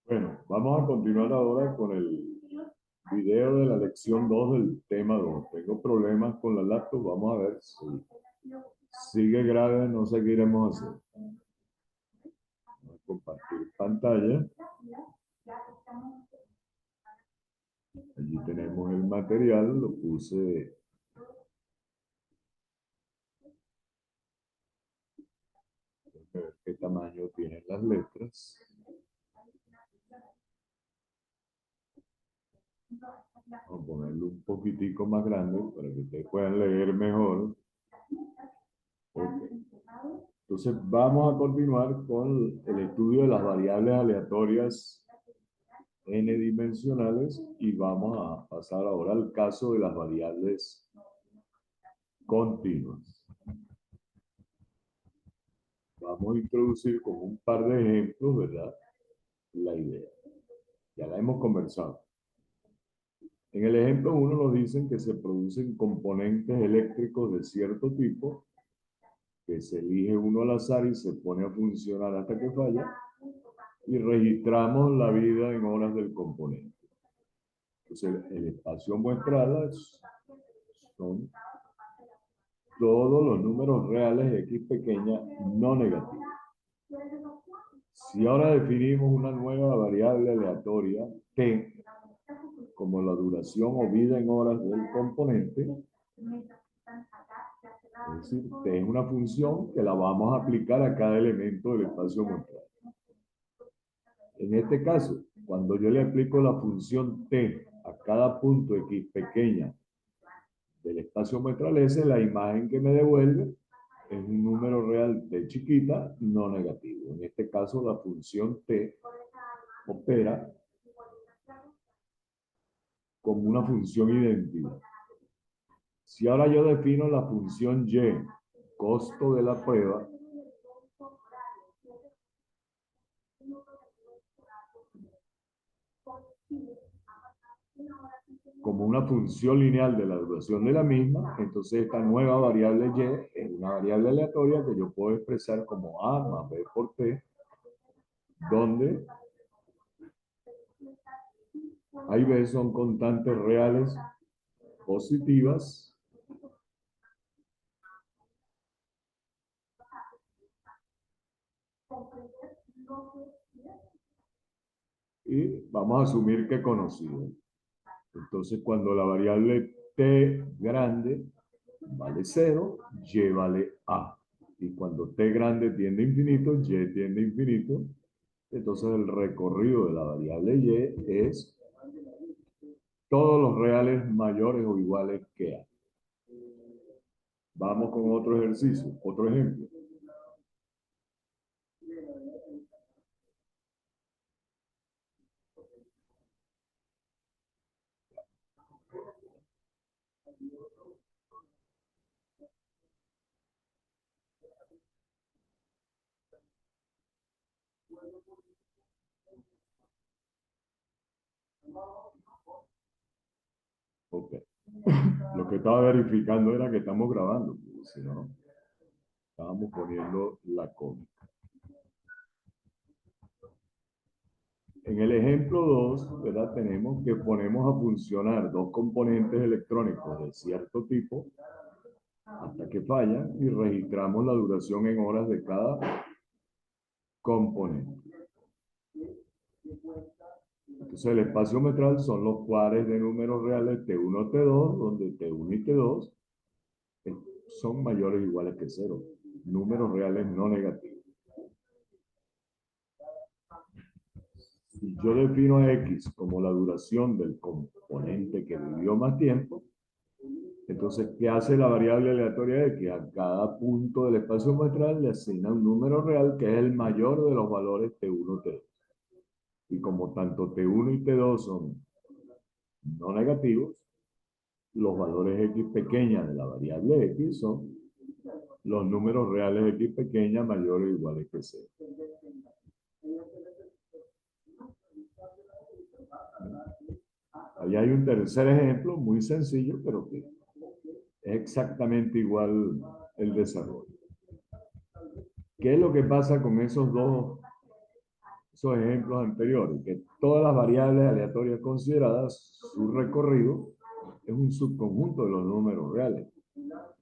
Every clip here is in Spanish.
Bueno, vamos a continuar ahora con el video de la lección 2 del tema 2. Tengo problemas con la laptop, vamos a ver si sigue grave, no sé qué iremos a hacer. Vamos a compartir pantalla. Allí tenemos el material, lo puse. A ver qué tamaño tienen las letras. Vamos a ponerlo un poquitico más grande para que ustedes puedan leer mejor. Okay. Entonces vamos a continuar con el estudio de las variables aleatorias n-dimensionales y vamos a pasar ahora al caso de las variables continuas. Vamos a introducir con un par de ejemplos, ¿verdad? La idea. Ya la hemos conversado. En el ejemplo 1 nos dicen que se producen componentes eléctricos de cierto tipo, que se elige uno al azar y se pone a funcionar hasta que falla, y registramos la vida en horas del componente. Entonces, el espacio muestral son todos los números reales de x pequeña no negativos. Si ahora definimos una nueva variable aleatoria, t, como la duración o vida en horas del componente, es decir, t es una función que la vamos a aplicar a cada elemento del espacio muestral. En este caso, cuando yo le aplico la función t a cada punto x pequeña del espacio muestral, ese, la imagen que me devuelve es un número real t chiquita no negativo. En este caso, la función t opera como una función idéntica. Si ahora yo defino la función y, costo de la prueba, como una función lineal de la duración de la misma, entonces esta nueva variable y es una variable aleatoria que yo puedo expresar como a más b por t, donde a y b son constantes reales positivas y vamos a asumir que conocido. Entonces, cuando la variable t grande vale 0, y vale a. Y cuando t grande tiende a infinito, y tiende a infinito, entonces el recorrido de la variable y es todos los reales mayores o iguales que a. Vamos con otro ejercicio, otro ejemplo. Ok. Lo que estaba verificando era que estamos grabando, porque si no, estábamos poniendo la cómica. En el ejemplo 2, ¿verdad? Tenemos que ponemos a funcionar dos componentes electrónicos de cierto tipo hasta que fallan y registramos la duración en horas de cada componente. Entonces el espacio metral son los pares de números reales T1, T2, donde T1 y T2 son mayores o iguales que 0. Números reales no negativos. Si yo defino a X como la duración del componente que vivió más tiempo, entonces, ¿qué hace la variable aleatoria X? A cada punto del espacio muestral le asigna un número real que es el mayor de los valores T1, T2. Y como tanto T1 y T2 son no negativos, los valores X pequeñas de la variable X son los números reales X pequeñas mayores o iguales que 0. Ahí hay un tercer ejemplo muy sencillo, pero que es exactamente igual el desarrollo. ¿Qué es lo que pasa con esos ejemplos anteriores? Que todas las variables aleatorias consideradas, su recorrido es un subconjunto de los números reales.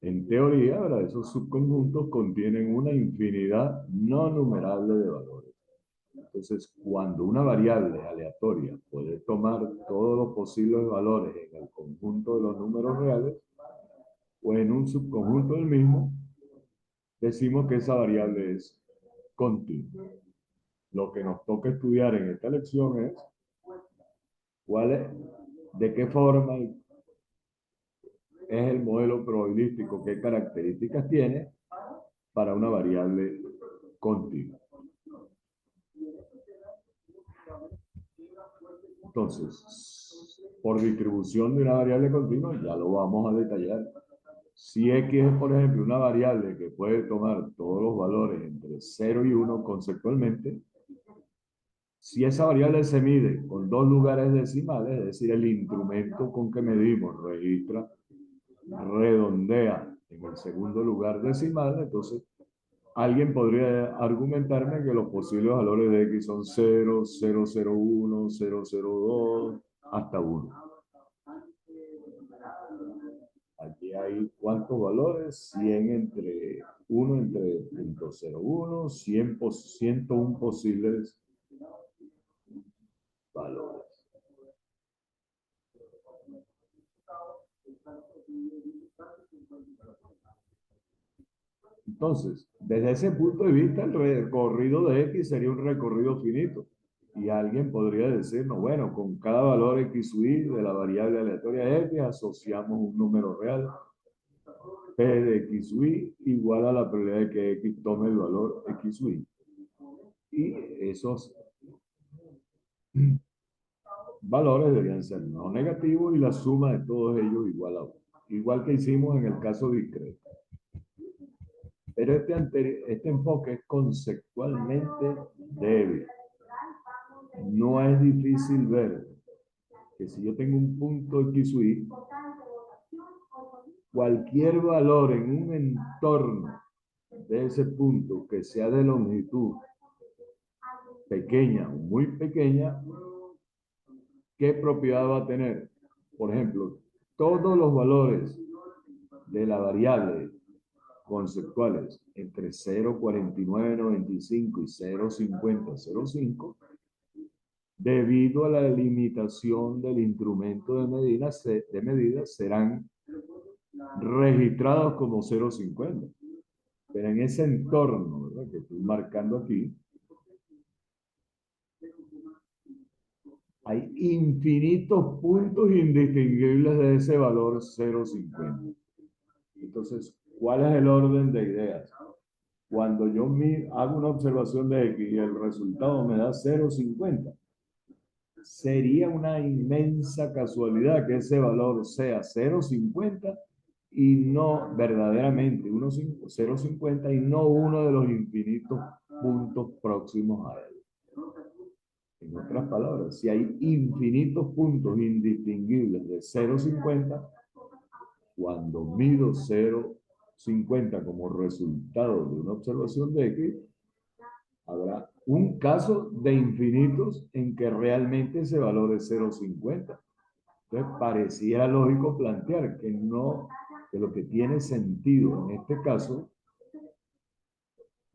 En teoría, ¿verdad? Esos subconjuntos contienen una infinidad no numerable de valores. Entonces, cuando una variable aleatoria puede tomar todos los posibles valores en el conjunto de los números reales o en un subconjunto del mismo, decimos que esa variable es continua. Lo que nos toca estudiar en esta lección es cuál es, de qué forma es el modelo probabilístico, qué características tiene para una variable continua. Entonces, por distribución de una variable continua, ya lo vamos a detallar. Si X es, por ejemplo, una variable que puede tomar todos los valores entre 0 y 1 conceptualmente, si esa variable se mide con dos lugares decimales, es decir, el instrumento con que medimos registra, redondea en el segundo lugar decimal, entonces alguien podría argumentarme que los posibles valores de X son 0, 001, 002, hasta 1. Aquí hay cuántos valores, 100 entre 1 entre 0.01, 101 posibles valores. Entonces, desde ese punto de vista, el recorrido de X sería un recorrido finito. Y alguien podría decirnos, bueno, con cada valor X u Y de la variable aleatoria X asociamos un número real, P de X u Y igual a la probabilidad de que X tome el valor X u Y. Y esos valores deberían ser no negativos y la suma de todos ellos igual a 1. Igual que hicimos en el caso discreto. Pero este enfoque es conceptualmente débil. No es difícil ver que si yo tengo un punto X u Y, cualquier valor en un entorno de ese punto que sea de longitud pequeña o muy pequeña, ¿qué propiedad va a tener? Por ejemplo, todos los valores de la variable conceptuales entre 0,4995 y 0,5005, debido a la limitación del instrumento de medida, serán registrados como 0,50. Pero en ese entorno, ¿verdad?, que estoy marcando aquí, hay infinitos puntos indistinguibles de ese valor 0,50. Entonces, ¿cuál es el orden de ideas? Cuando yo hago una observación de X y el resultado me da 0,50, sería una inmensa casualidad que ese valor sea 0,50 y no verdaderamente 0,50 y no uno de los infinitos puntos próximos a él. En otras palabras, si hay infinitos puntos indistinguibles de 0,50, cuando mido 0,50 como resultado de una observación de X, habrá un caso de infinitos en que realmente ese valor es 0,50. Entonces, pareciera lógico plantear que lo que tiene sentido en este caso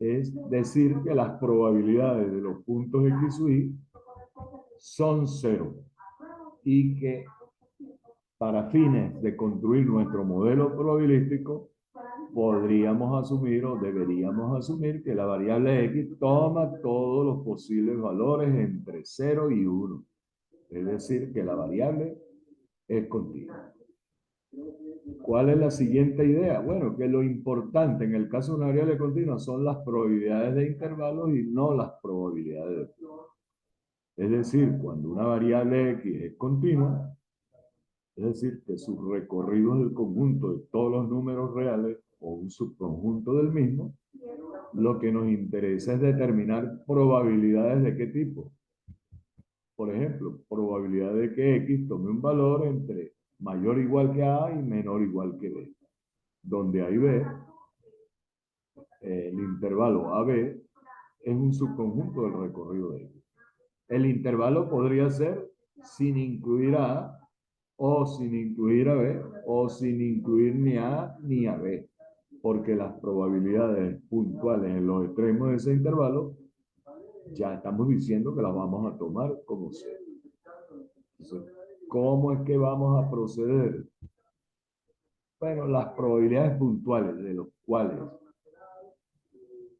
es decir que las probabilidades de los puntos X u Y son cero y que para fines de construir nuestro modelo probabilístico podríamos asumir o deberíamos asumir que la variable X toma todos los posibles valores entre 0 y 1. Es decir, que la variable es continua. ¿Cuál es la siguiente idea? Bueno, que lo importante en el caso de una variable continua son las probabilidades de intervalos y no las probabilidades de puntos. Es decir, cuando una variable X es continua, es decir, que su recorrido es el conjunto de todos los números reales o un subconjunto del mismo, lo que nos interesa es determinar probabilidades de qué tipo. Por ejemplo, probabilidad de que X tome un valor entre mayor o igual que A y menor o igual que B, donde A y B el intervalo AB es un subconjunto del recorrido de X. El intervalo podría ser sin incluir a A, o sin incluir a B, o sin incluir ni a A ni a B, porque las probabilidades puntuales en los extremos de ese intervalo ya estamos diciendo que las vamos a tomar como cero. Entonces, ¿cómo es que vamos a proceder? Bueno, las probabilidades puntuales de los cuales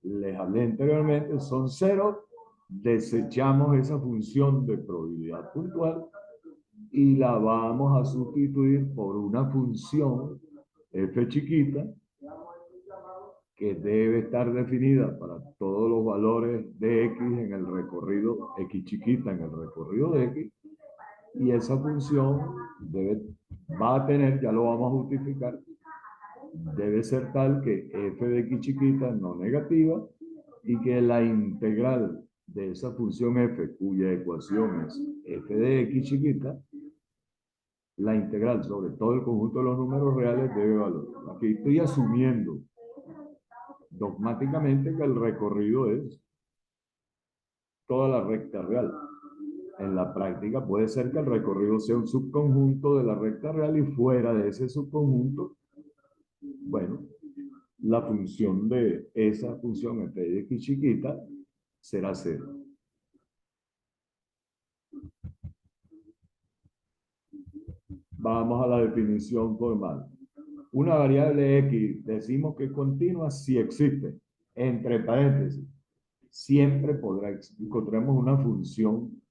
les hablé anteriormente son cero. Desechamos esa función de probabilidad puntual y la vamos a sustituir por una función f chiquita que debe estar definida para todos los valores de x en el recorrido, x chiquita en el recorrido de x, y esa función va a tener, ya lo vamos a justificar, debe ser tal que f de x chiquita no negativa y que la integral de esa función f, cuya ecuación es f de x chiquita, la integral sobre todo el conjunto de los números reales debe valer. Aquí estoy asumiendo dogmáticamente que el recorrido es toda la recta real. En la práctica puede ser que el recorrido sea un subconjunto de la recta real y fuera de ese subconjunto, bueno, la función de esa función f de x chiquita será cero. Vamos a la definición formal. Una variable x decimos que es continua si existe, entre paréntesis, siempre encontraremos una función,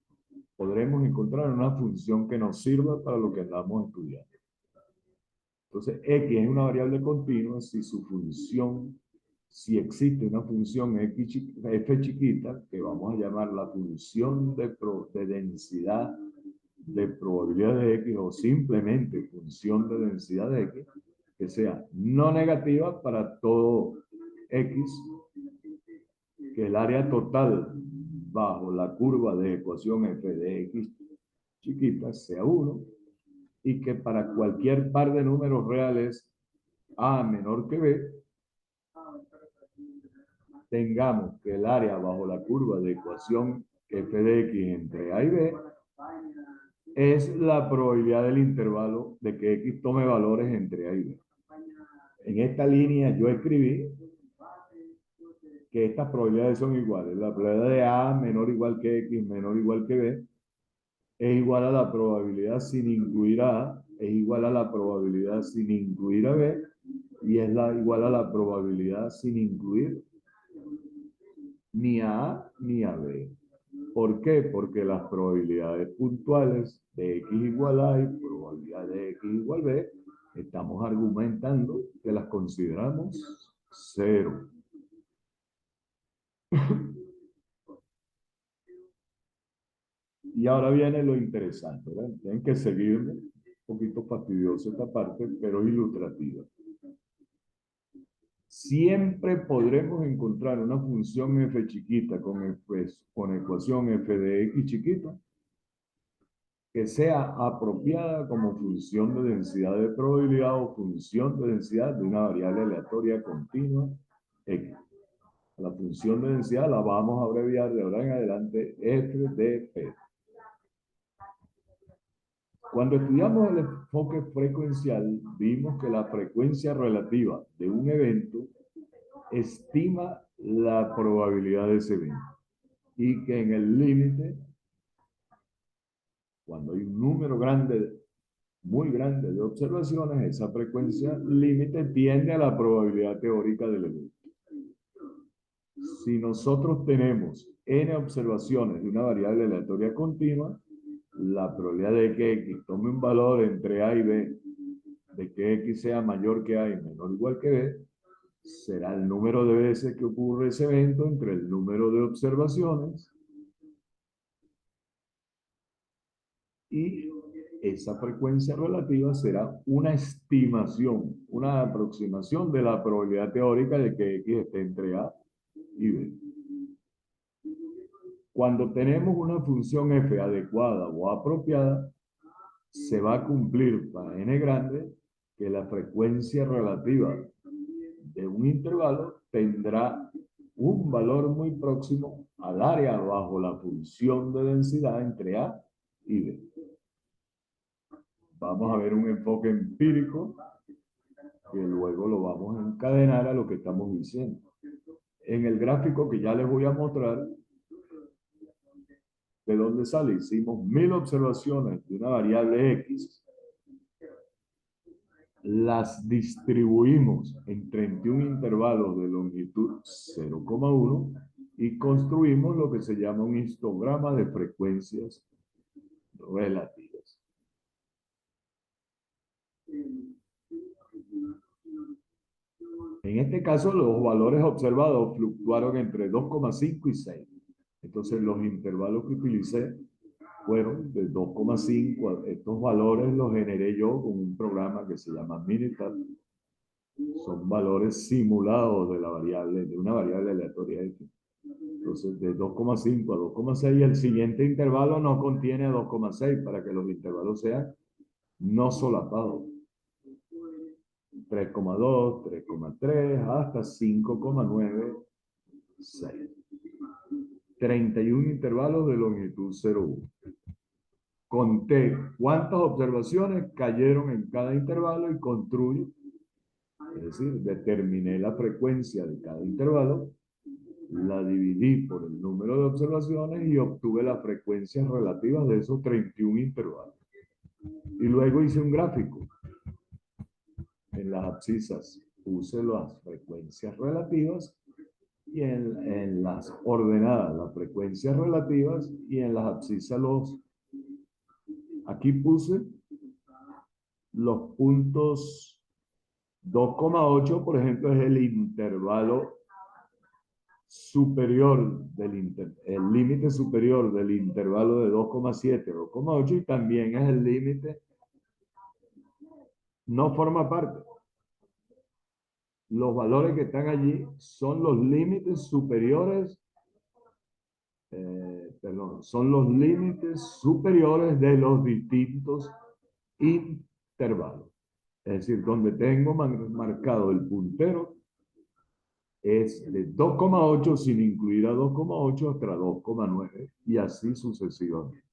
podremos encontrar una función que nos sirva para lo que estamos estudiando. Entonces, x es una variable continua si su función, si existe una función f chiquita, que vamos a llamar la función de densidad de probabilidad de x, o simplemente función de densidad de x, que sea no negativa para todo x, que el área total bajo la curva de ecuación f de x chiquita sea 1, y que para cualquier par de números reales a menor que b, tengamos que el área bajo la curva de ecuación f de x entre a y b es la probabilidad del intervalo de que x tome valores entre a y b. En esta línea yo escribí que estas probabilidades son iguales. La probabilidad de a menor o igual que x menor o igual que b es igual a la probabilidad sin incluir a A, es igual a la probabilidad sin incluir a B, y es igual a la probabilidad sin incluir ni a A ni a B. ¿Por qué? Porque las probabilidades puntuales de x igual a y probabilidad de x igual b, estamos argumentando que las consideramos cero. Y ahora viene lo interesante, ¿verdad? Tienen que seguirme, un poquito fastidiosa esta parte, pero ilustrativa. Siempre podremos encontrar una función f chiquita con ecuación f de x chiquita que sea apropiada como función de densidad de probabilidad o función de densidad de una variable aleatoria continua x. La función de densidad la vamos a abreviar de ahora en adelante f de p. Cuando estudiamos el enfoque frecuencial, vimos que la frecuencia relativa de un evento estima la probabilidad de ese evento y que en el límite, cuando hay un número grande, muy grande de observaciones, esa frecuencia límite tiende a la probabilidad teórica del evento. Si nosotros tenemos n observaciones de una variable aleatoria continua, la probabilidad de que x tome un valor entre a y b, de que x sea mayor que a y menor o igual que b, será el número de veces que ocurre ese evento entre el número de observaciones y esa frecuencia relativa será una estimación, una aproximación de la probabilidad teórica de que x esté entre a y b. Cuando tenemos una función f adecuada o apropiada, se va a cumplir para n grande que la frecuencia relativa de un intervalo tendrá un valor muy próximo al área bajo la función de densidad entre A y B. Vamos a ver un enfoque empírico que luego lo vamos a encadenar a lo que estamos diciendo. En el gráfico que ya les voy a mostrar, ¿de dónde sale? Hicimos 1000 observaciones de una variable X, las distribuimos en 31 intervalos de longitud 0,1 y construimos lo que se llama un histograma de frecuencias relativas. En este caso, los valores observados fluctuaron entre 2,5 y 6. Entonces, los intervalos que utilicé fueron de 2,5. Estos valores los generé yo con un programa que se llama Minitab. Son valores simulados de la variable, de una variable aleatoria X. Entonces, de 2,5 a 2,6, el siguiente intervalo no contiene 2,6 para que los intervalos sean no solapados. 3,2, 3,3, hasta 5,96. 31 intervalos de longitud 0,1. Conté cuántas observaciones cayeron en cada intervalo y construyo, es decir, determiné la frecuencia de cada intervalo, la dividí por el número de observaciones y obtuve las frecuencias relativas de esos 31 intervalos. Y luego hice un gráfico. En las abscisas puse las frecuencias relativas y en las ordenadas las frecuencias relativas y en las abscisas aquí puse los puntos 2,8, por ejemplo, es el intervalo superior el límite superior del intervalo de 2,7 a 2,8 y también es el límite, no forma parte. Los valores que están allí son los límites superiores, son los límites superiores de los distintos intervalos. Es decir, donde tengo marcado el puntero es de 2,8 sin incluir a 2,8 hasta 2,9 y así sucesivamente.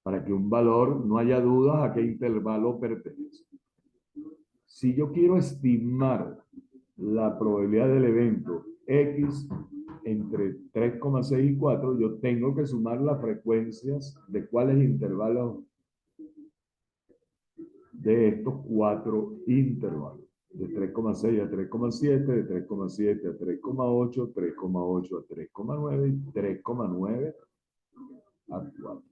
Para que un valor no haya dudas a qué intervalo pertenece. Si yo quiero estimar la probabilidad del evento X entre 3,6 y 4, yo tengo que sumar las frecuencias de cuáles intervalos de estos 4 intervalos. De 3,6 a 3,7, de 3,7 a 3,8, 3,8 a 3,9 y 3,9 a 4.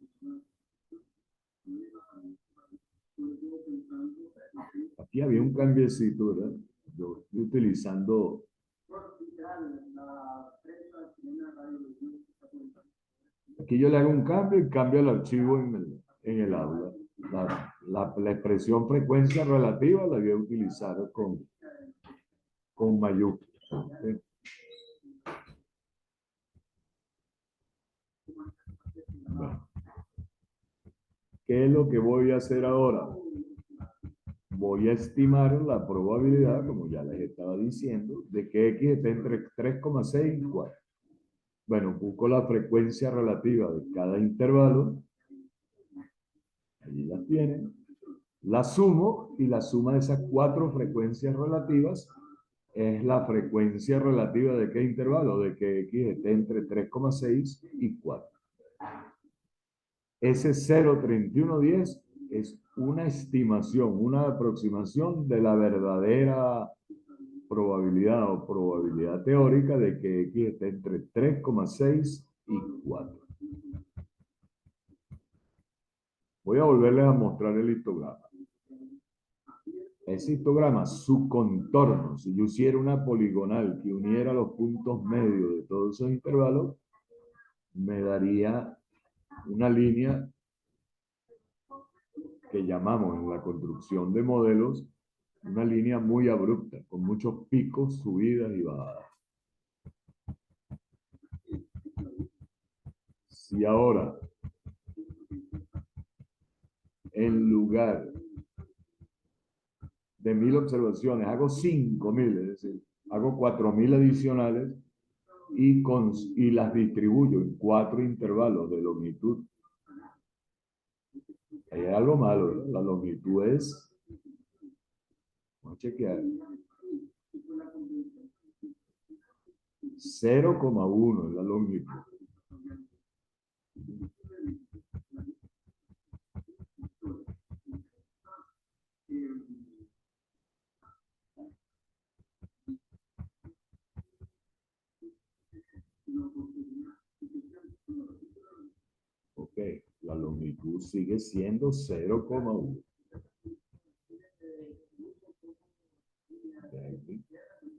Aquí había un cambiecito, ¿verdad? Yo estoy utilizando... Aquí yo le hago un cambio y cambio el archivo en el aula. La expresión frecuencia relativa la voy a utilizar con mayúsculas. ¿Okay? Bueno. ¿Qué es lo que voy a hacer ahora? Voy a estimar la probabilidad, como ya les estaba diciendo, de que X esté entre 3,6 y 4. Bueno, busco la frecuencia relativa de cada intervalo. Allí las tienen. La sumo y la suma de esas 4 frecuencias relativas es la frecuencia relativa de qué intervalo, de que X esté entre 3,6 y 4. Ese 0,3110 es una estimación, una aproximación de la verdadera probabilidad o probabilidad teórica de que X esté entre 3,6 y 4. Voy a volverles a mostrar el histograma. Ese histograma, su contorno, si yo hiciera una poligonal que uniera los puntos medios de todos esos intervalos, me daría una línea que llamamos en la construcción de modelos una línea muy abrupta, con muchos picos, subidas y bajadas. Si ahora, en lugar de 1000 observaciones, hago 5000, es decir, hago 4000 adicionales y las distribuyo en 4 intervalos de longitud. Ahí hay algo malo, ¿verdad? La longitud es, vamos a chequear, 0,1 es la longitud. Ok, la longitud sigue siendo 0,1.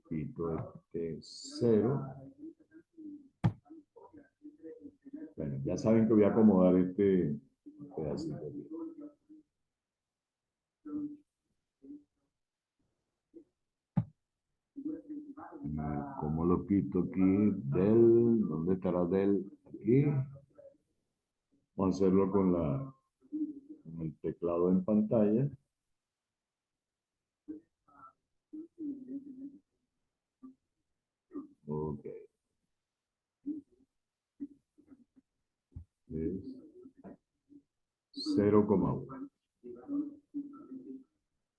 Quito este 0. Bueno, ya saben que voy a acomodar este pedacito aquí. ¿Cómo lo quito aquí? ¿Dónde estará del? Aquí. Vamos a hacerlo con el teclado en pantalla. Ok. Es 0,1.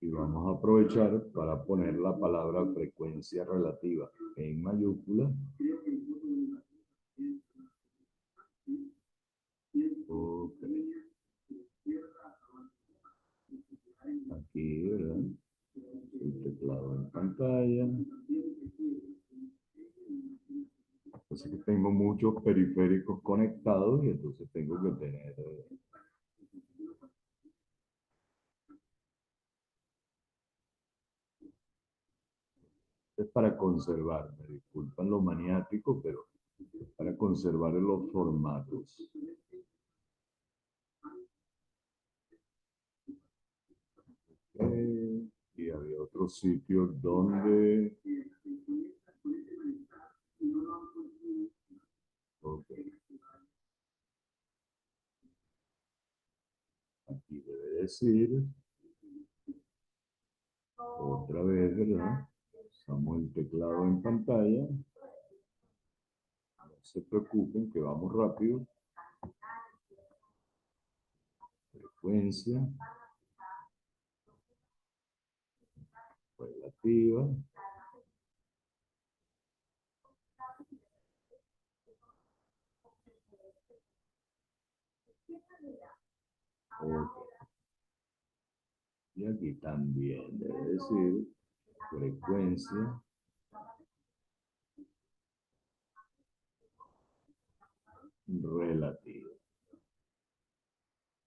Y vamos a aprovechar para poner la palabra frecuencia relativa en mayúscula. Ok. Aquí, ¿verdad? El teclado en pantalla. Entonces que tengo muchos periféricos conectados y entonces tengo que tener... es para conservar, me disculpan lo maniático, pero para conservar los formatos. Y había otros sitios donde... Okay. Aquí debe decir, otra vez, ¿verdad? Usamos el teclado en pantalla. No se preocupen que vamos rápido. Frecuencia relativa. Okay. Y aquí también debe decir frecuencia relativa.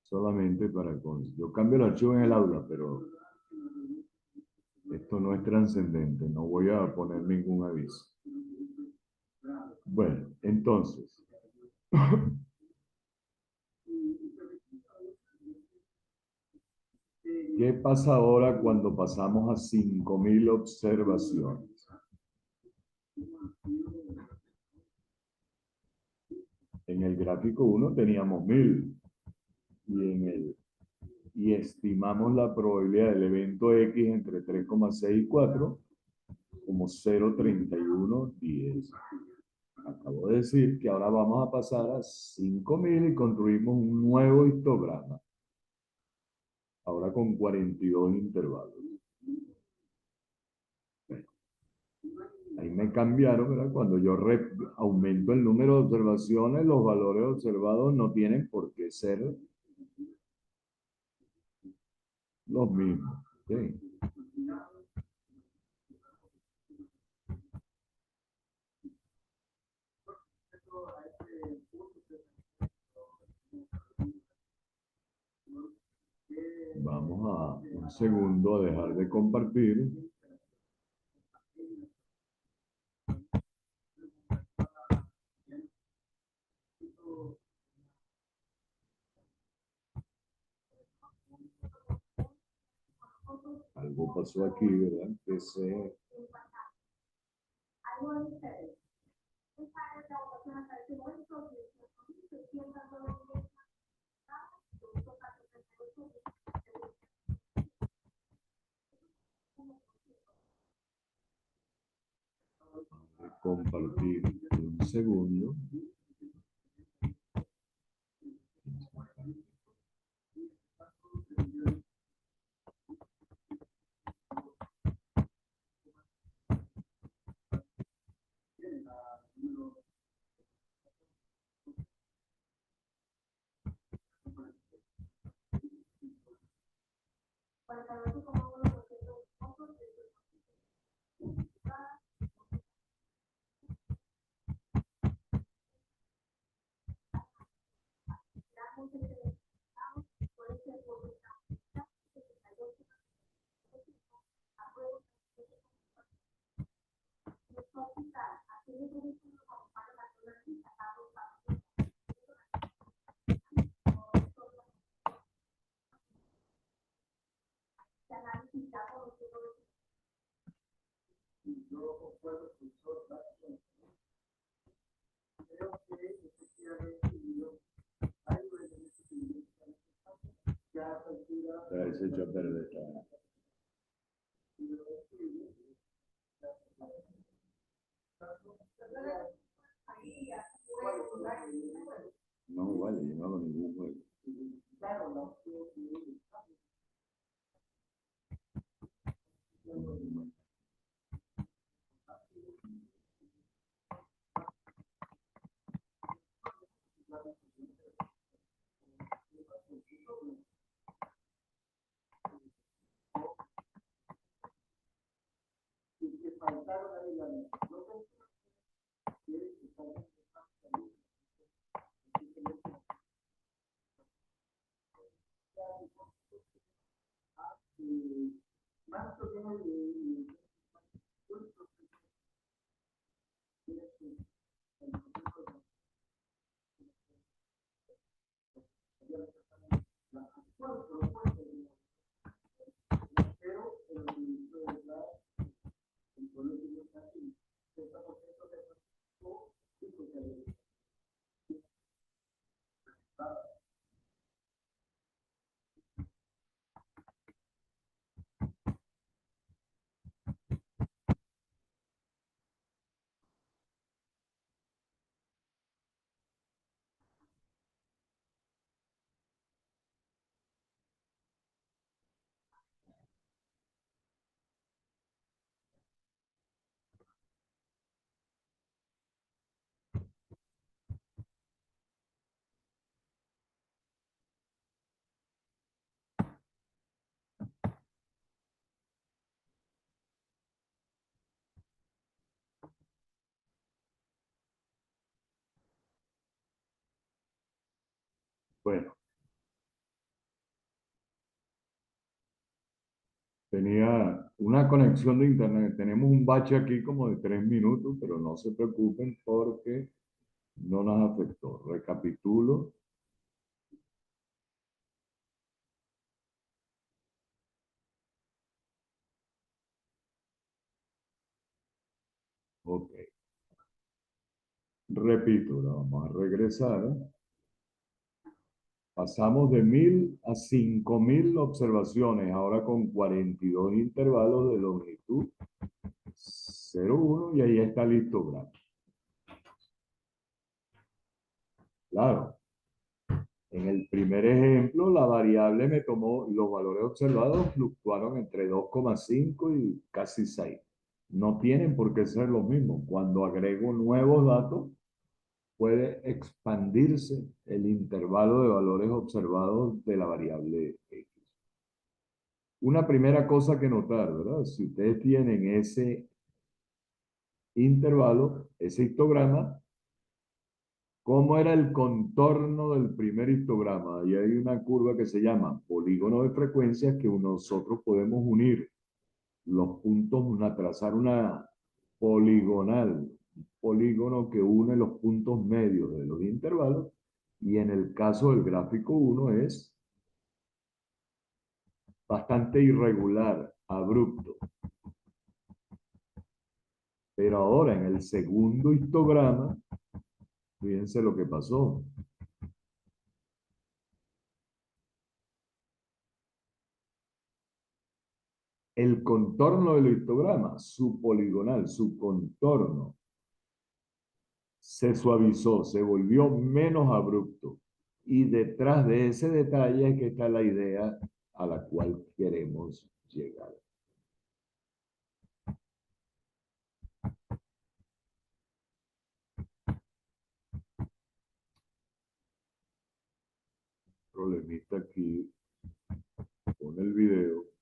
Solamente para... Yo cambio el archivo en el aula, pero esto no es trascendente. No voy a poner ningún aviso. Bueno, entonces... ¿Qué pasa ahora cuando pasamos a 5000 observaciones? En el gráfico 1 teníamos 1000 y estimamos la probabilidad del evento X entre 3,6 y 4 como 0,3110. Acabo de decir que ahora vamos a pasar a 5000 y construimos un nuevo histograma. Ahora con 42 intervalos. Ahí me cambiaron, ¿verdad? Cuando yo aumento el número de observaciones, los valores observados no tienen por qué ser los mismos. ¿Okay? Vamos a un segundo a dejar de compartir. Algo pasó aquí, ¿verdad? Empecé. compartir un segundo. Se echó a perder. No, vale, yo no hago ningún juego. Bueno, tenía una conexión de internet. Tenemos un bache aquí como de 3 minutos, pero no se preocupen porque no nos afectó. Recapitulo. Ok. Repito, ahora vamos a regresar. Pasamos de 1000 a 5000 observaciones, ahora con 42 intervalos de longitud 0,1 y ahí está el histograma. Claro, en el primer ejemplo la variable me tomó, los valores observados fluctuaron entre 2,5 y casi 6. No tienen por qué ser los mismos. Cuando agrego nuevos datos, puede expandirse el intervalo de valores observados de la variable X. Una primera cosa que notar, ¿verdad? Si ustedes tienen ese intervalo, ese histograma, ¿cómo era el contorno del primer histograma? Ahí hay una curva que se llama polígono de frecuencias que nosotros podemos unir los puntos, trazar una poligonal, un polígono que une los puntos medios de los intervalos, y en el caso del gráfico 1 es bastante irregular, abrupto. Pero ahora en el segundo histograma, fíjense lo que pasó. El contorno del histograma, su poligonal, su contorno, se suavizó, se volvió menos abrupto. Y detrás de ese detalle es que está la idea a la cual queremos llegar. Problemita aquí con el video.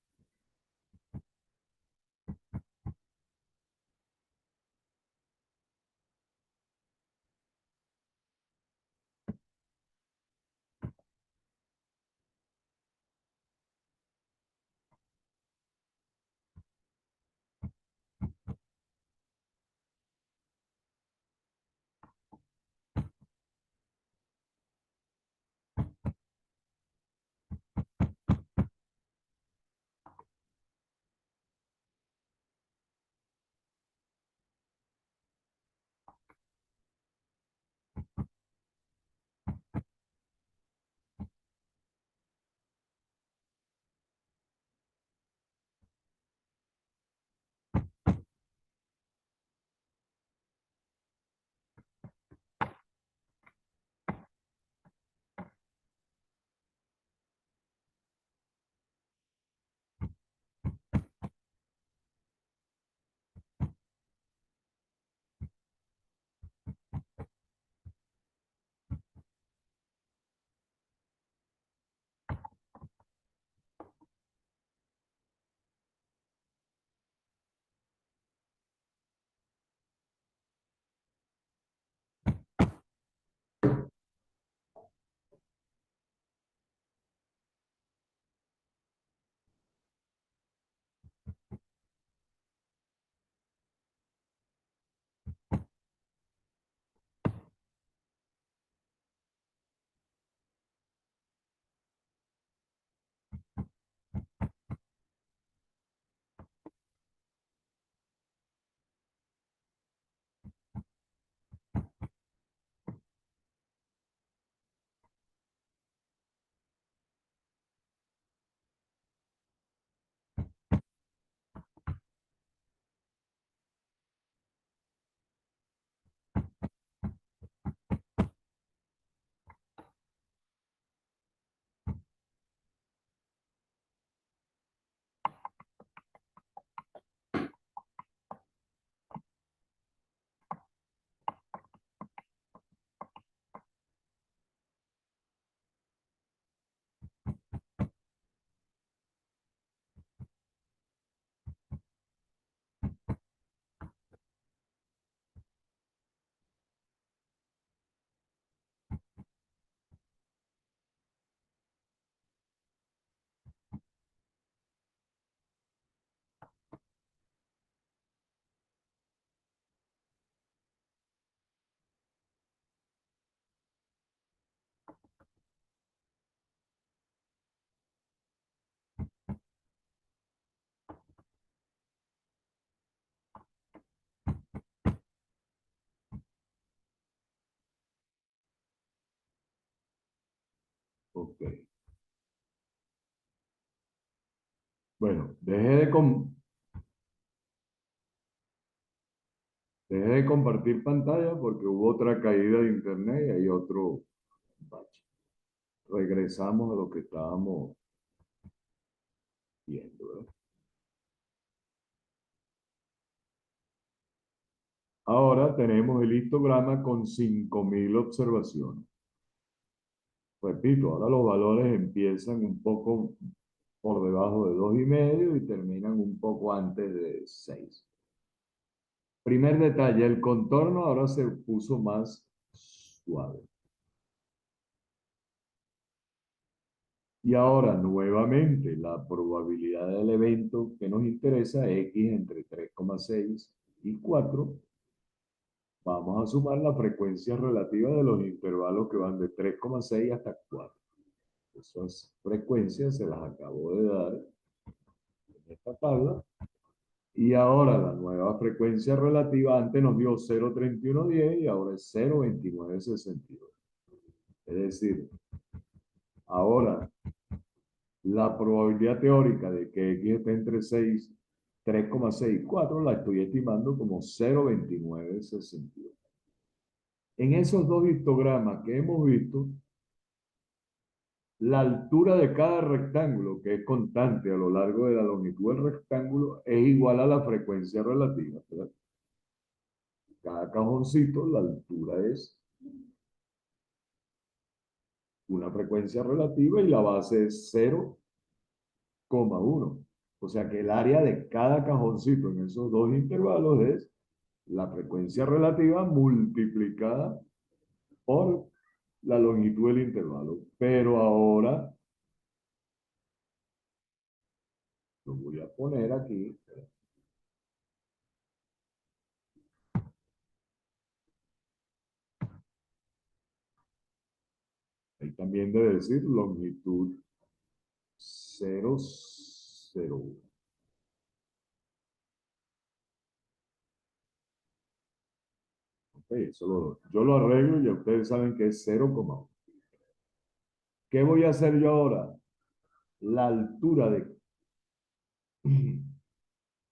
Ok. Bueno, dejé de compartir pantalla porque hubo otra caída de internet y hay otro bache. Regresamos a lo que estábamos viendo, ¿verdad? Ahora tenemos el histograma con 5.000 observaciones. Repito, ahora los valores empiezan un poco por debajo de 2,5 y terminan un poco antes de 6. Primer detalle, el contorno ahora se puso más suave. Y ahora nuevamente la probabilidad del evento que nos interesa, x entre 3,6 y 4. Vamos a sumar la frecuencia relativa de los intervalos que van de 3,6 hasta 4. Esas frecuencias se las acabo de dar en esta tabla. Y ahora la nueva frecuencia relativa, antes nos dio 0,3110 y ahora es 0,2962. Es decir, ahora la probabilidad teórica de que x esté entre 3,6 y 4 la estoy estimando como 0,2962. En esos dos histogramas que hemos visto, la altura de cada rectángulo, que es constante a lo largo de la longitud del rectángulo, es igual a la frecuencia relativa, ¿verdad? Cada cajoncito, la altura es una frecuencia relativa y la base es 0,1. O sea que el área de cada cajoncito en esos dos intervalos es la frecuencia relativa multiplicada por la longitud del intervalo. Pero ahora lo voy a poner aquí. Ahí también debe decir longitud 0,01. Ok, yo lo arreglo y ya ustedes saben que es 0,1. ¿Qué voy a hacer yo ahora? La altura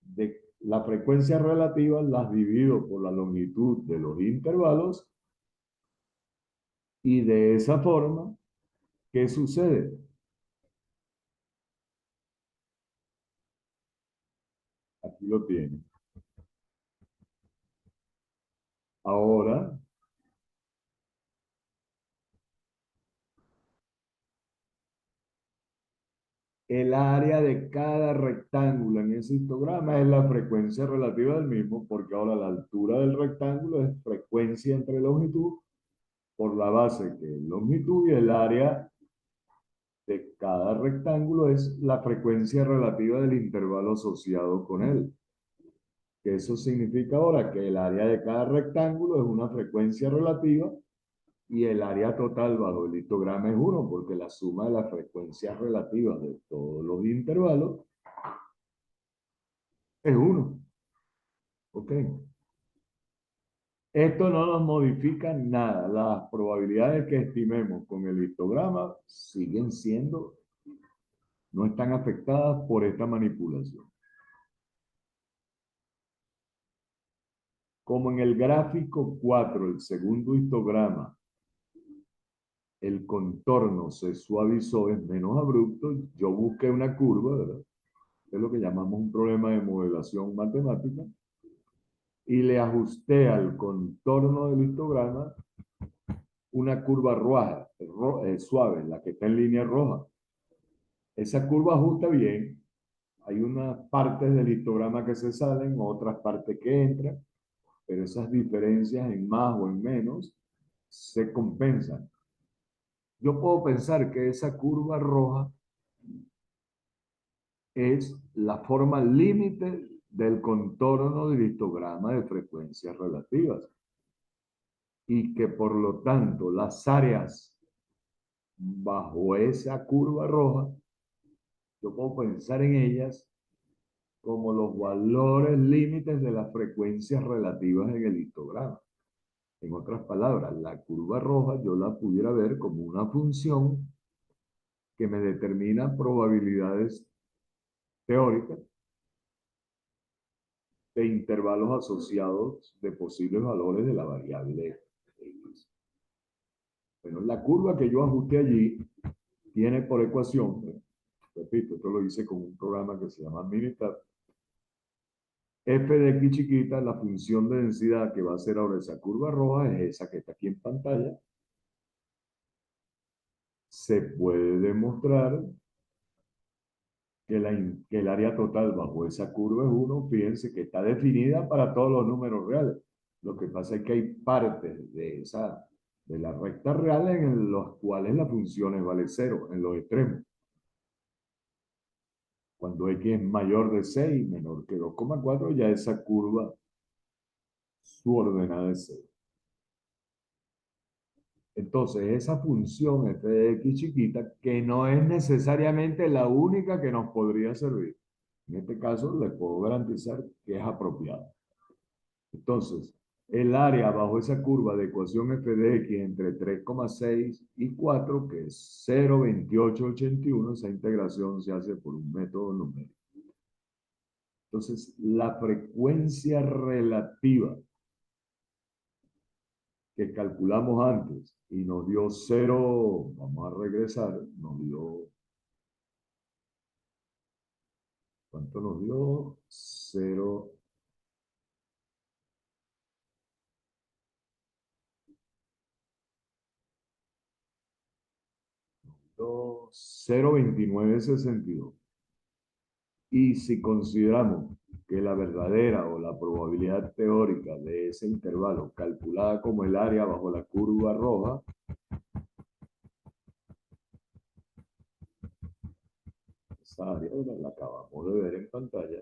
de la frecuencia relativa las divido por la longitud de los intervalos y de esa forma, ¿qué sucede? Aquí lo tienen. Ahora, el área de cada rectángulo en ese histograma es la frecuencia relativa del mismo, porque ahora la altura del rectángulo es frecuencia entre longitud por la base que es longitud y el área de cada rectángulo es la frecuencia relativa del intervalo asociado con él. Que eso significa ahora que el área de cada rectángulo es una frecuencia relativa y el área total bajo el histograma es 1, porque la suma de las frecuencias relativas de todos los intervalos es 1. ¿Ok? Esto no nos modifica nada. Las probabilidades que estimemos con el histograma siguen siendo, no están afectadas por esta manipulación. Como en el gráfico 4, el segundo histograma, el contorno se suavizó, es menos abrupto, yo busqué una curva, ¿verdad? Es lo que llamamos un problema de modelación matemática, y le ajusté al contorno del histograma una curva roja, suave, la que está en línea roja. Esa curva ajusta bien, hay unas partes del histograma que se salen, otras partes que entran, pero esas diferencias en más o en menos se compensan. Yo puedo pensar que esa curva roja es la forma límite del contorno del histograma de frecuencias relativas y que por lo tanto las áreas bajo esa curva roja, yo puedo pensar en ellas como los valores límites de las frecuencias relativas en el histograma. En otras palabras, la curva roja yo la pudiera ver como una función que me determina probabilidades teóricas de intervalos asociados de posibles valores de la variable X. Bueno, la curva que yo ajusté allí tiene por ecuación, repito, esto lo hice con un programa que se llama Minitab, f de x chiquita, la función de densidad que va a ser ahora esa curva roja, es esa que está aquí en pantalla. Se puede demostrar que el área total bajo esa curva es 1, fíjense que está definida para todos los números reales. Lo que pasa es que hay partes de la recta real en los cuales la función vale 0, en los extremos. Cuando x es mayor de 6, menor que 2,4, ya esa curva, su ordenada es 0. Entonces, esa función f de x chiquita, que no es necesariamente la única que nos podría servir. En este caso, les puedo garantizar que es apropiada. Entonces, el área bajo esa curva de ecuación f de x entre 3,6 y 4, que es 0,2881, esa integración se hace por un método numérico. Entonces, la frecuencia relativa que calculamos antes y nos dio 0, vamos a regresar, nos dio, ¿cuánto nos dio? 0, 0,2962. Y si consideramos que la verdadera o la probabilidad teórica de ese intervalo, calculada como el área bajo la curva roja, esa área la acabamos de ver en pantalla,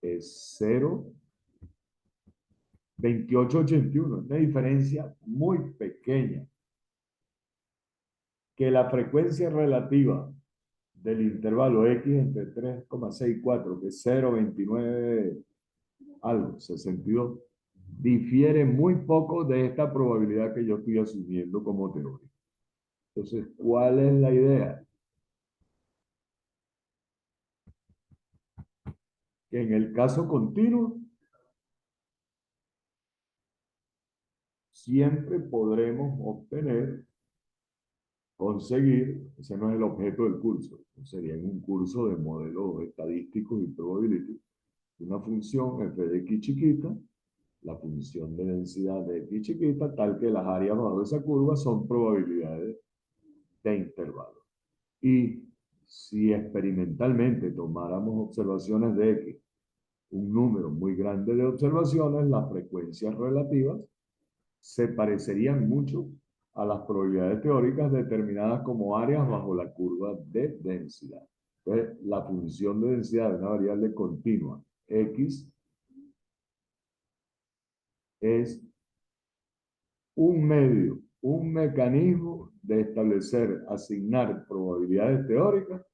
es 0,2881, una diferencia muy pequeña, que la frecuencia relativa del intervalo X entre 3,64, que es 0,29 algo, 62, difiere muy poco de esta probabilidad que yo estoy asumiendo como teórica. Entonces, ¿cuál es la idea? Que en el caso continuo, siempre podremos obtener, conseguir, ese no es el objeto del curso, sería en un curso de modelos estadísticos y probabilísticos, una función f de x chiquita, la función de densidad de x chiquita, tal que las áreas bajo esa curva son probabilidades de intervalo. Y si experimentalmente tomáramos observaciones de x, un número muy grande de observaciones, las frecuencias relativas se parecerían mucho a las probabilidades teóricas determinadas como áreas bajo la curva de densidad. Entonces, la función de densidad de una variable continua x es un medio, un mecanismo de establecer, asignar probabilidades teóricas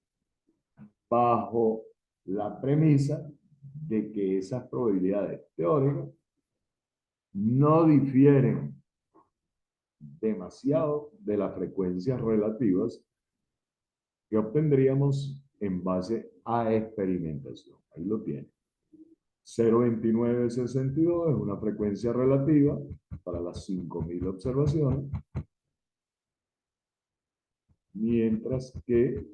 bajo la premisa de que esas probabilidades teóricas no difieren demasiado de las frecuencias relativas que obtendríamos en base a experimentación. Ahí lo tiene. 0,2962 es una frecuencia relativa para las 5.000 observaciones, mientras que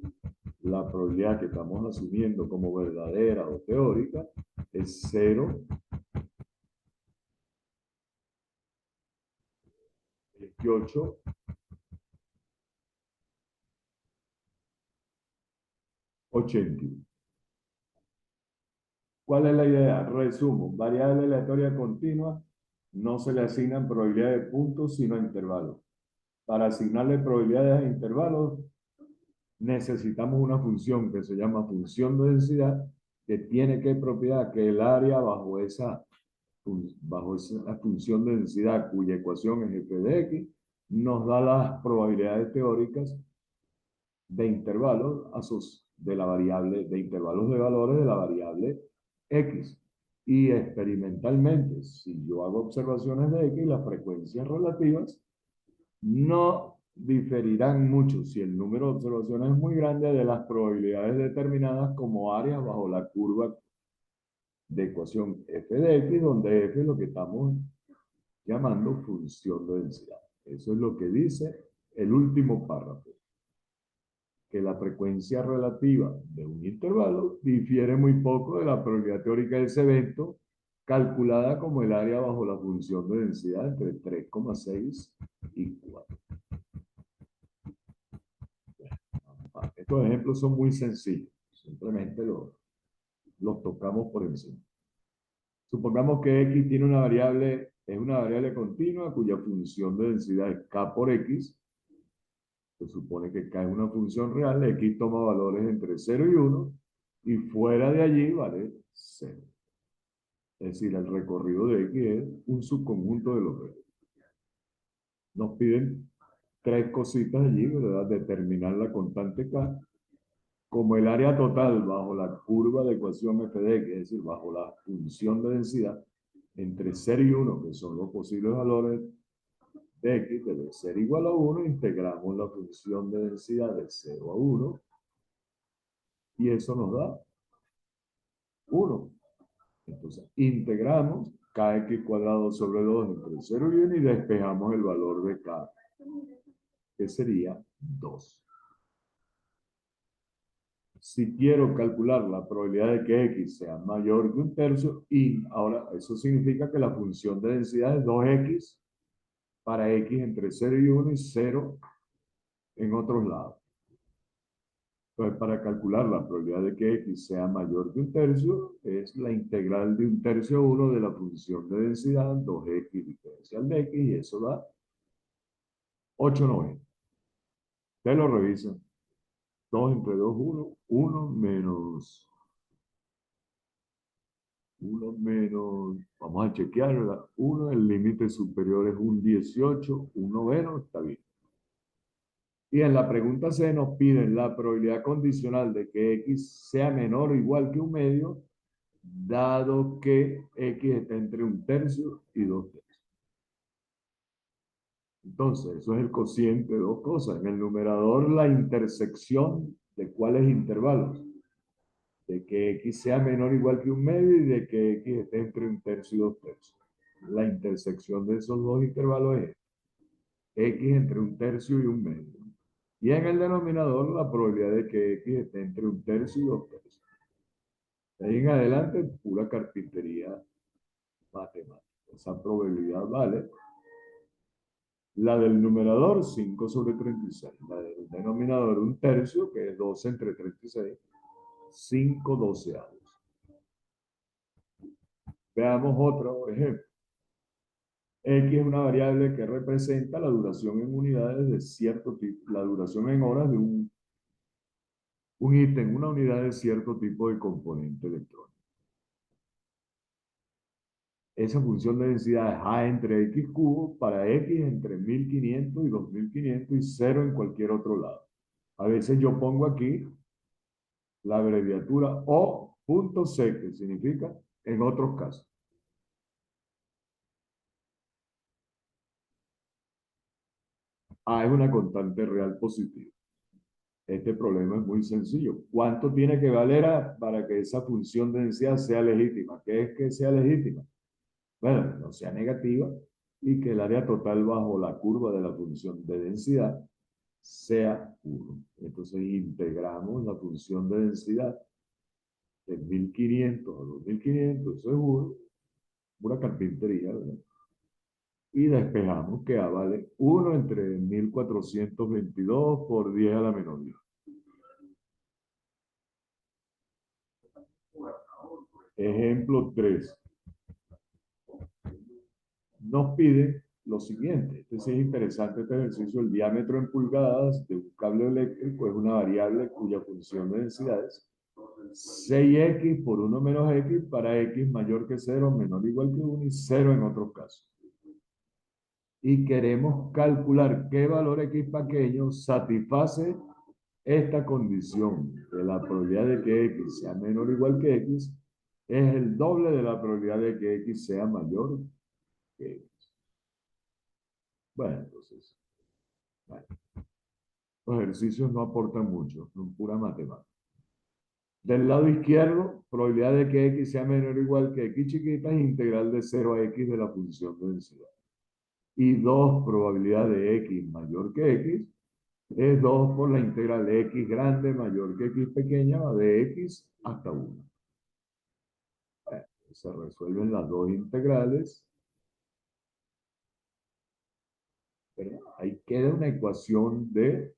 la probabilidad que estamos asumiendo como verdadera o teórica es 0,2880. ¿Cuál es la idea? Resumo, variable aleatoria continua no se le asignan probabilidades de puntos, sino intervalos. Para asignarle probabilidades a intervalos, necesitamos una función que se llama función de densidad, que tiene que propiedad que el área bajo esa función de densidad, cuya ecuación es f de x, nos da las probabilidades teóricas de intervalos de la variable, de intervalos de valores de la variable x. Y experimentalmente, si yo hago observaciones de x, las frecuencias relativas no diferirán mucho si el número de observaciones es muy grande de las probabilidades determinadas como áreas bajo la curva de ecuación f de x, donde f es lo que estamos llamando función de densidad. Eso es lo que dice el último párrafo, que la frecuencia relativa de un intervalo difiere muy poco de la probabilidad teórica de ese evento, calculada como el área bajo la función de densidad entre 3,6 y 4. Estos ejemplos son muy sencillos, simplemente los tocamos por encima. Supongamos que x tiene una variable, es una variable continua cuya función de densidad es k por x. Se supone que k es una función real, x toma valores entre 0 y 1, y fuera de allí vale 0. Es decir, el recorrido de x es un subconjunto de los redes. Nos piden tres cositas allí, ¿verdad? Determinar la constante k, como el área total bajo la curva de ecuación f de x, es decir, bajo la función de densidad, entre 0 y 1, que son los posibles valores de x, debe ser igual a 1, integramos la función de densidad de 0 a 1, y eso nos da 1. Entonces, integramos kx cuadrado sobre 2 entre 0 y 1 y despejamos el valor de k, que sería 2. Si quiero calcular la probabilidad de que x sea mayor que un tercio, y ahora eso significa que la función de densidad es 2x para x entre 0 y 1 y 0 en otros lados. Entonces, para calcular la probabilidad de que x sea mayor que un tercio, es la integral de un tercio a 1 de la función de densidad, 2x diferencial de x, y eso da 8,90. Ustedes lo revisan. 2 entre 2, 1. 1 menos, vamos a chequear, ¿verdad? 1, el límite superior es un 18, 1 menos, está bien. Y en la pregunta C nos piden la probabilidad condicional de que x sea menor o igual que un medio, dado que x está entre un tercio y 2 tercios. Entonces, eso es el cociente de dos cosas. En el numerador, la intersección de cuáles intervalos. De que x sea menor o igual que un medio y de que x esté entre un tercio y 2 tercios. La intersección de esos dos intervalos es x entre un tercio y un medio. Y en el denominador, la probabilidad de que x esté entre un tercio y 2 tercios. De ahí en adelante, pura carpintería matemática. Esa probabilidad vale la del numerador 5 sobre 36. La del denominador un tercio, que es 12 entre 36. 5 doceavos. Veamos otro ejemplo. X es una variable que representa la duración en unidades de cierto tipo, la duración en horas de un ítem, una unidad de cierto tipo de componente electrónico. Esa función de densidad es A entre X cubo para X entre 1500 y 2500 y 0 en cualquier otro lado. A veces yo pongo aquí la abreviatura O.C, que significa en otros casos. A es una constante real positiva. Este problema es muy sencillo. ¿Cuánto tiene que valer A para que esa función de densidad sea legítima? ¿Qué es que sea legítima? Bueno, que no sea negativa y que el área total bajo la curva de la función de densidad sea 1. Entonces integramos la función de densidad de 1500 a 2500, eso es 1, pura carpintería, ¿verdad? Y despejamos que A vale 1 entre 1422 por 10 a la menor 10. Ejemplo 3. Nos pide lo siguiente. Este sí es interesante este ejercicio. El diámetro en pulgadas de un cable eléctrico es una variable cuya función de densidad es 6x por 1 menos x para x mayor que 0, menor o igual que 1 y 0 en otros casos. Y queremos calcular qué valor x pequeño satisface esta condición de la probabilidad de que x sea menor o igual que x es el doble de la probabilidad de que x sea mayor que x. Bueno, entonces, bueno, los ejercicios no aportan mucho, son pura matemática. Del lado izquierdo, probabilidad de que x sea menor o igual que x chiquita es integral de 0 a x de la función de densidad. Y 2, probabilidad de x mayor que x, es 2 por la integral de x grande mayor que x pequeña, va de x hasta 1. Bueno, se resuelven las dos integrales. ¿Verdad? Ahí queda una ecuación de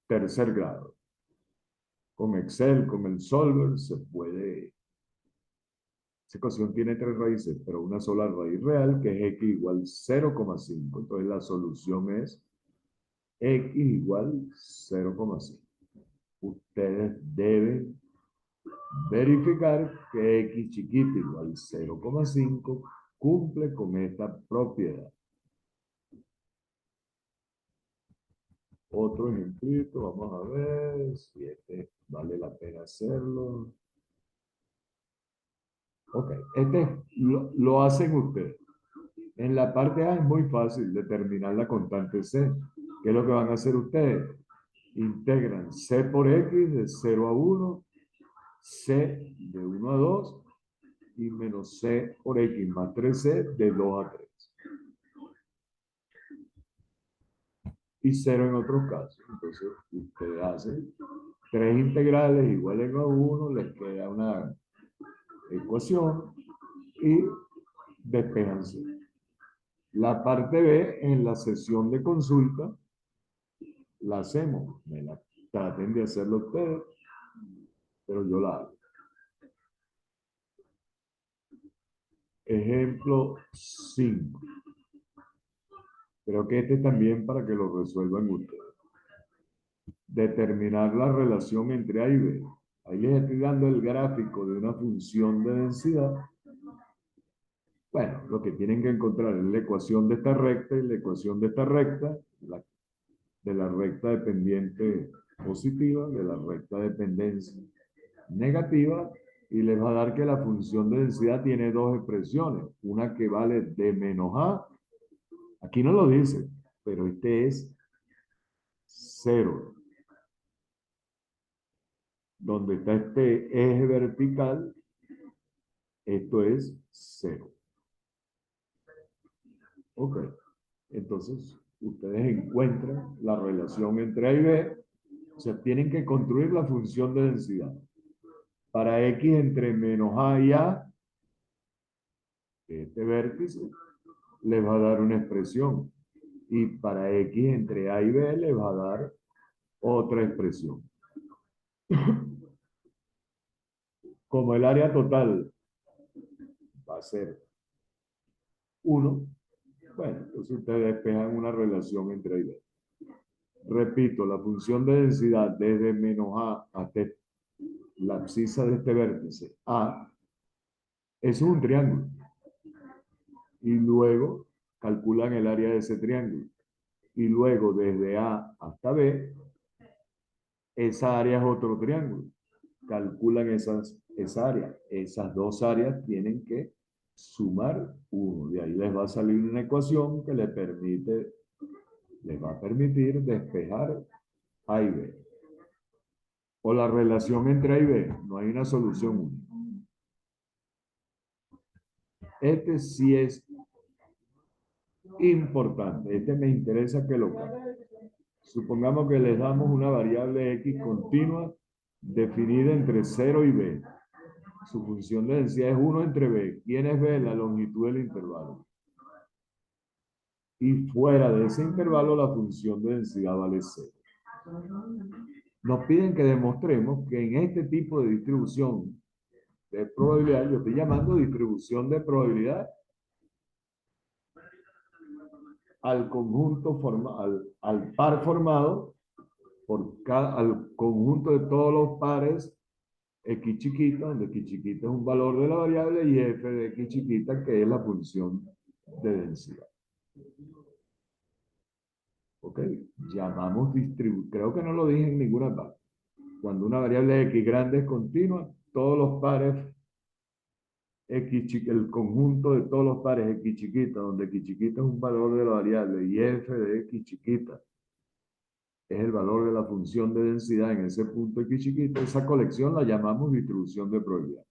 tercer grado. Con Excel, con el solver, se puede. Esa ecuación tiene tres raíces, pero una sola raíz real, que es x igual 0,5. Entonces la solución es x igual 0,5. Ustedes deben verificar que x chiquito igual 0,5 cumple con esta propiedad. Otro ejemplito, vamos a ver si este vale la pena hacerlo. Ok, este lo hacen ustedes. En la parte A es muy fácil determinar la constante C. ¿Qué es lo que van a hacer ustedes? Integran C por X de 0 a 1, C de 1 a 2 y menos c por x más 3c de 2 a 3. Y 0 en otros casos. Entonces, ustedes hacen 3 integrales iguales a 1, les queda una ecuación y despejan C. La parte B, en la sesión de consulta, la hacemos. Traten de hacerlo ustedes, pero yo la hago. Ejemplo 5. Creo que este también para que lo resuelvan ustedes. Determinar la relación entre A y B. Ahí les estoy dando el gráfico de una función de densidad. Bueno, lo que tienen que encontrar es la ecuación de esta recta y la ecuación de esta recta, de la recta dependiente positiva, de la recta dependencia negativa, y les va a dar que la función de densidad tiene dos expresiones. Una que vale de menos A, aquí no lo dice, pero este es 0. Donde está este eje vertical, esto es 0. Ok. Entonces, ustedes encuentran la relación entre A y B. O sea, tienen que construir la función de densidad. Para X entre menos A y A, este vértice les va a dar una expresión. Y para X entre A y B les va a dar otra expresión. Como el área total va a ser 1, bueno, entonces ustedes despejan una relación entre A y B. Repito, la función de densidad desde menos A hasta la abscisa de este vértice A es un triángulo. Y luego calculan el área de ese triángulo. Y luego desde A hasta B, esa área es otro triángulo. Calculan esa área. Esas dos áreas tienen que sumar 1. De ahí les va a salir una ecuación que les va a permitir despejar A y B. O la relación entre A y B. No hay una solución única. Este sí es importante. Este me interesa que lo cambien. Supongamos que les damos una variable x continua definida entre 0 y b. Su función de densidad es 1 entre b. ¿Quién es b? La longitud del intervalo. Y fuera de ese intervalo la función de densidad vale 0. Nos piden que demostremos que en este tipo de distribución de probabilidad, yo estoy llamando distribución de probabilidad al conjunto al par formado al conjunto de todos los pares x chiquita, donde x chiquita es un valor de la variable, y f de x chiquita, que es la función de densidad. ¿Ok? Llamamos distribución. Creo que no lo dije en ninguna parte. Cuando una variable x grande es continua, todos los pares el conjunto de todos los pares x chiquita, donde x chiquita es un valor de la variable y f de x chiquita es el valor de la función de densidad en ese punto x chiquita, esa colección la llamamos distribución de probabilidad.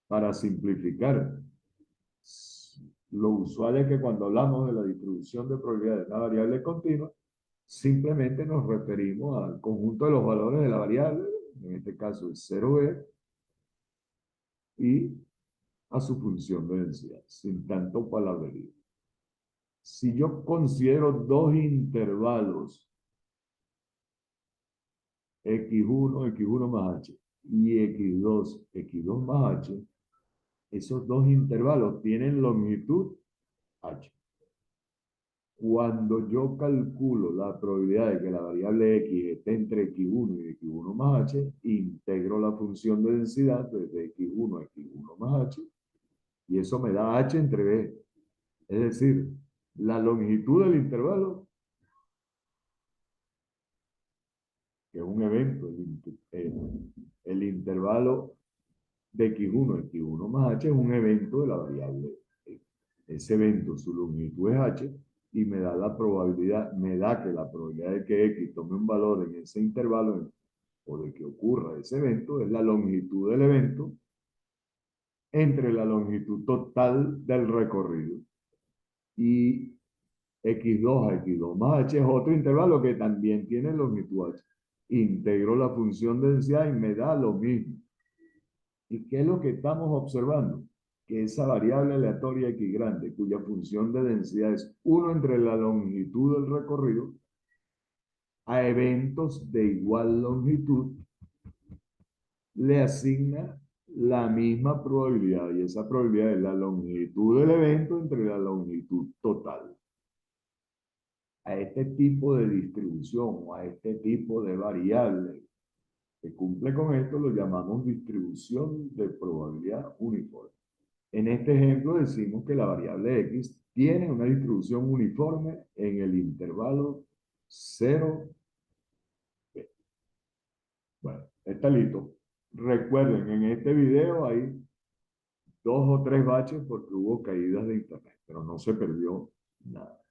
Para simplificar, lo usual es que cuando hablamos de la distribución de probabilidad de una variable continua, simplemente nos referimos al conjunto de los valores de la variable, en este caso es 0b, y a su función de densidad, sin tanto palabrerío. Si yo considero dos intervalos, x1, x1 más h, y x2, x2 más h, esos dos intervalos tienen longitud h. Cuando yo calculo la probabilidad de que la variable x esté entre x1 y x1 más h, integro la función de densidad desde x1 a x1 más h, y eso me da h entre b. Es decir, la longitud del intervalo, que es un evento, el intervalo de x1 a x1 más h es un evento de la variable x. Ese evento, su longitud es h, y me da la probabilidad, me da que la probabilidad de que x tome un valor en ese intervalo o de que ocurra ese evento es la longitud del evento entre la longitud total del recorrido y x2 a x2 más h es otro intervalo que también tiene longitud h. Integro la función de densidad y me da lo mismo. ¿Y qué es lo que estamos observando? Que esa variable aleatoria x grande, cuya función de densidad es 1 entre la longitud del recorrido, a eventos de igual longitud, le asigna la misma probabilidad, y esa probabilidad es la longitud del evento entre la longitud total. A este tipo de distribución o a este tipo de variable que cumple con esto lo llamamos distribución de probabilidad uniforme. En este ejemplo decimos que la variable x tiene una distribución uniforme en el intervalo 0. Bueno, está listo. Recuerden, en este video hay 2 o 3 baches porque hubo caídas de internet, pero no se perdió nada.